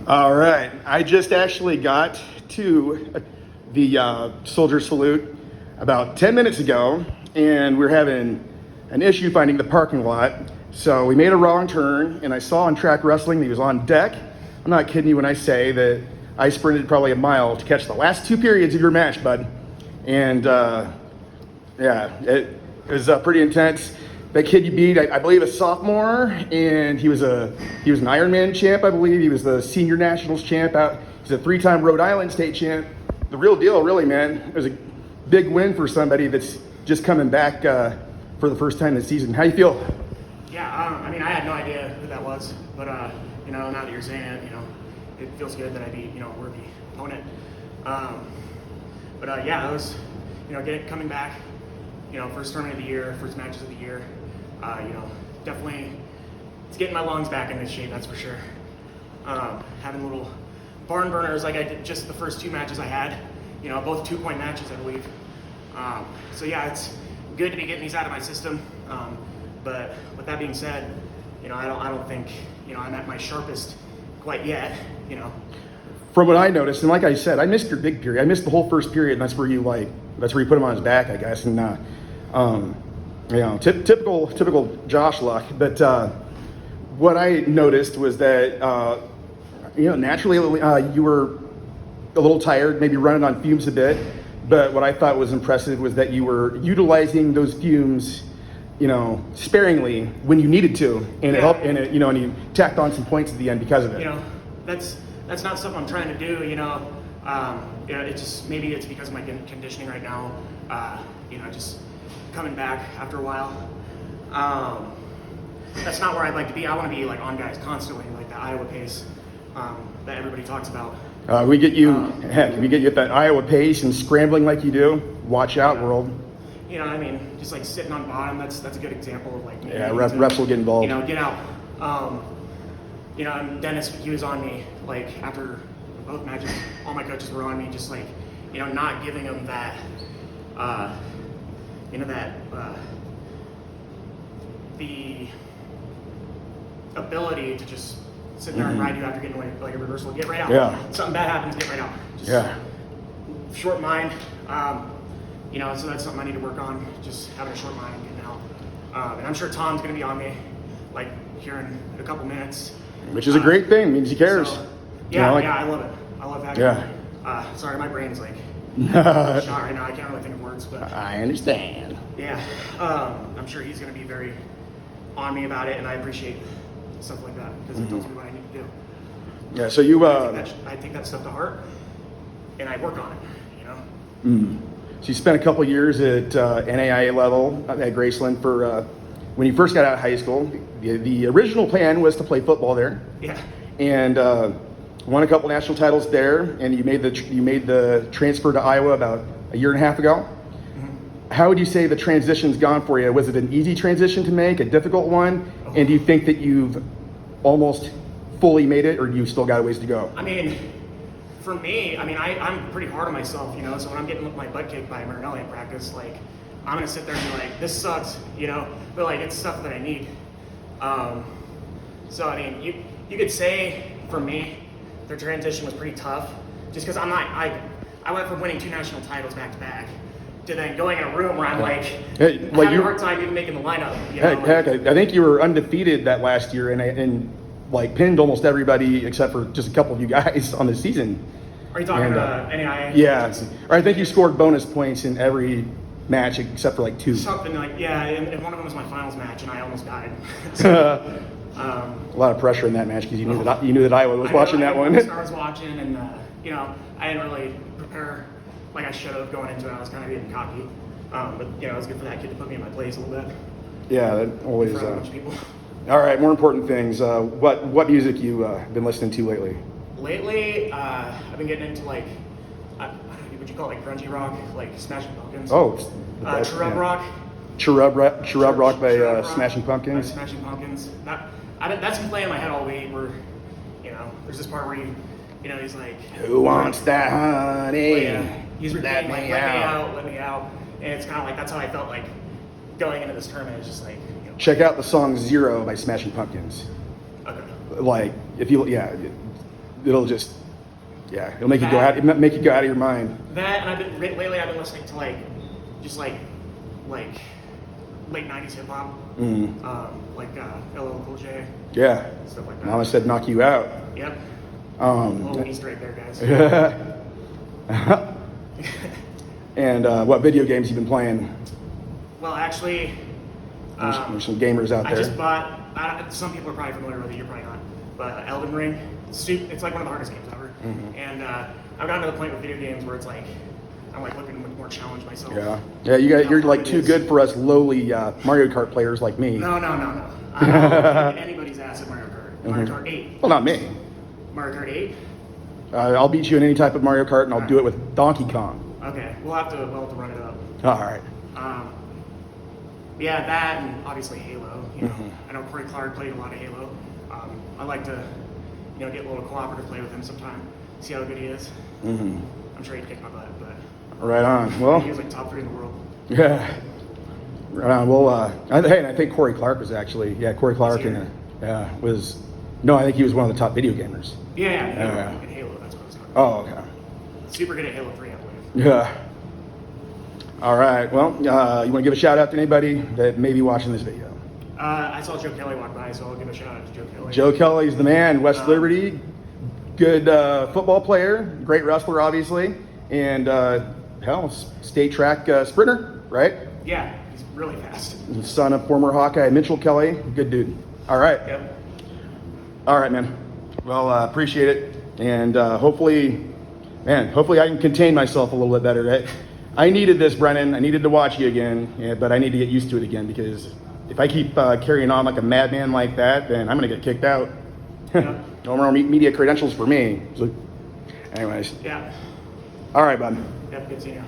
All right. I just actually got to the soldier salute about 10 minutes ago, and we're having an issue finding the parking lot. So we made a wrong turn, and I saw on track wrestling that he was on deck. I'm not kidding you when I say that I sprinted probably a mile to catch the last 2 periods of your match, bud. And it was pretty intense. That kid you beat, I believe, a sophomore, and he was an Ironman champ, I believe. He was the senior nationals champ. He's a 3-time Rhode Island state champ. The real deal, really, man. It was a big win for somebody that's just coming back for the first time this season. How you feel? Yeah, I mean, I had no idea who that was, but now that you're saying it, it feels good that I beat, a worthy opponent. It was, coming back, first tournament of the year, first matches of the year. Definitely, it's getting my lungs back in this shape, that's for sure. Having little barn burners like I did just the first 2 matches I had, both 2-point matches, I believe. It's good to be getting these out of my system. But with that being said, I don't think, I'm at my sharpest quite yet, From what I noticed, and like I said, I missed your big period. I missed the whole first period, and that's where you put him on his back, I guess. And typical Josh luck. But what I noticed was that naturally you were a little tired, maybe running on fumes a bit. But what I thought was impressive was that you were utilizing those fumes, sparingly when you needed to, and it helped. And and you tacked on some points at the end because of it. That's not something I'm trying to do. It's just maybe it's because of my conditioning right now. Just coming back after a while. That's not where I'd like to be. I want to be on guys constantly, like the Iowa pace that everybody talks about. We get you at that Iowa pace and scrambling like you do. Watch out, world. Just sitting on bottom. That's a good example of refs will get involved. Get out. And Dennis, he was on me after both matches. All my coaches were on me, just not giving them that. The ability to just sit there and ride you after getting away, a reversal, get right out. Yeah. Something bad happens, get right out. Short mind. So that's something I need to work on. Just having a short mind and getting out. And I'm sure Tom's going to be on me, here in a couple minutes. Which is a great thing. It means he cares. So, I love it. I love having it. Sorry, my brain's shot right now. I can't really think of words, but I understand. Yeah, I'm sure he's going to be very on me about it, and I appreciate stuff like that because it tells me what I need to do. Yeah. So you. I take that stuff to heart, and I work on it. So you spent a couple years at NAIA level at Graceland for when you first got out of high school. The original plan was to play football there. Yeah. And won a couple national titles there, and you made the transfer to Iowa about a year and a half ago. Mm-hmm. How would you say the transition's gone for you? Was it an easy transition to make, a difficult one? Oh. And do you think that you've almost fully made it, or do you still got a ways to go? For me, I'm pretty hard on myself, so when I'm getting my butt kicked by Marinelli in practice, I'm going to sit there and be this sucks, but it's stuff that I need. You could say, for me, the transition was pretty tough, just because I went from winning 2 national titles back to back to then going in a room where I'm having a hard time even making the lineup. Heck, I think you were undefeated that last year and pinned almost everybody except for just a couple of you guys on the season. Are you talking about NAIA? Yeah, I think you scored bonus points in every match except for 2. Something and one of them was my finals match, and I almost died. A lot of pressure in that match because you knew that Iowa was watching that one. I was watching, and I didn't really prepare like I should have going into it. I was kind of getting cocky, but it was good for that kid to put me in my place a little bit. Yeah, that always. In front of a bunch of people. All right, more important things. What music you been listening to lately? Lately, I've been getting into would you call it grungy rock, Smashing Pumpkins? Oh, Cherub rock. Cherub rock by Smashing Pumpkins. Smashing Pumpkins. That's been playing in my head all week. Where there's this part where he's like, "Who wants that honey?" He's repeating "Let me out, let me out," and it's kind of that's how I felt going into this tournament. It's just check out the song "Zero" by Smashing Pumpkins. Okay. If you it'll just, yeah, it'll make you go out of your mind. That, and lately I've been listening to like late '90s hip hop, like LL Cool J, Yeah. stuff like that. Mama said knock you out. Yep. Little Easter egg there, guys. And what video games you been playing? Well, actually, There's some gamers out I there. just bought. Some people are probably familiar with it. You're probably not. But Elden Ring, it's like one of the hardest games ever. And I've gotten to the point with video games where it's like I'm like looking to more challenge myself. Yeah. You're like too good for us lowly Mario Kart players like me. No. I'll kick anybody's ass at Mario Kart. Mario Kart 8. Well, not me. Mario Kart 8. I'll beat you in any type of Mario Kart, and I'll do it with Donkey Kong. Okay, we'll have to run it up. All right. Yeah, that and obviously Halo. You know, I know Corey Clark played a lot of Halo. I like to, get a little cooperative play with him sometime, see how good he is. I'm sure he'd kick my butt, but Right on. Well, he was like top 3 in the world. yeah. Right on. Well, and I think Corey Clark was actually, Corey Clark was, no, I think he was one of the top video gamers. Yeah. In Halo, that's what I was talking about. Oh, okay. Super good at Halo 3, I believe. Yeah. All right. Well, you want to give a shout out to anybody that may be watching this video? I saw Joe Kelly walk by, so I'll give a shout out to Joe Kelly. Joe Kelly's the man. West Liberty, good football player, great wrestler, obviously, and state track sprinter, right? Yeah, he's really fast. Son of former Hawkeye Mitchell Kelly, good dude. All right. Yep. All right, man. Well, appreciate it, and hopefully I can contain myself a little bit better. I needed this, Brennan. I needed to watch you again, but I need to get used to it again because if I keep carrying on like a madman like that, then I'm going to get kicked out. Yep. No more media credentials for me. So, anyways. Yeah. All right, bud. Yep, good seeing you.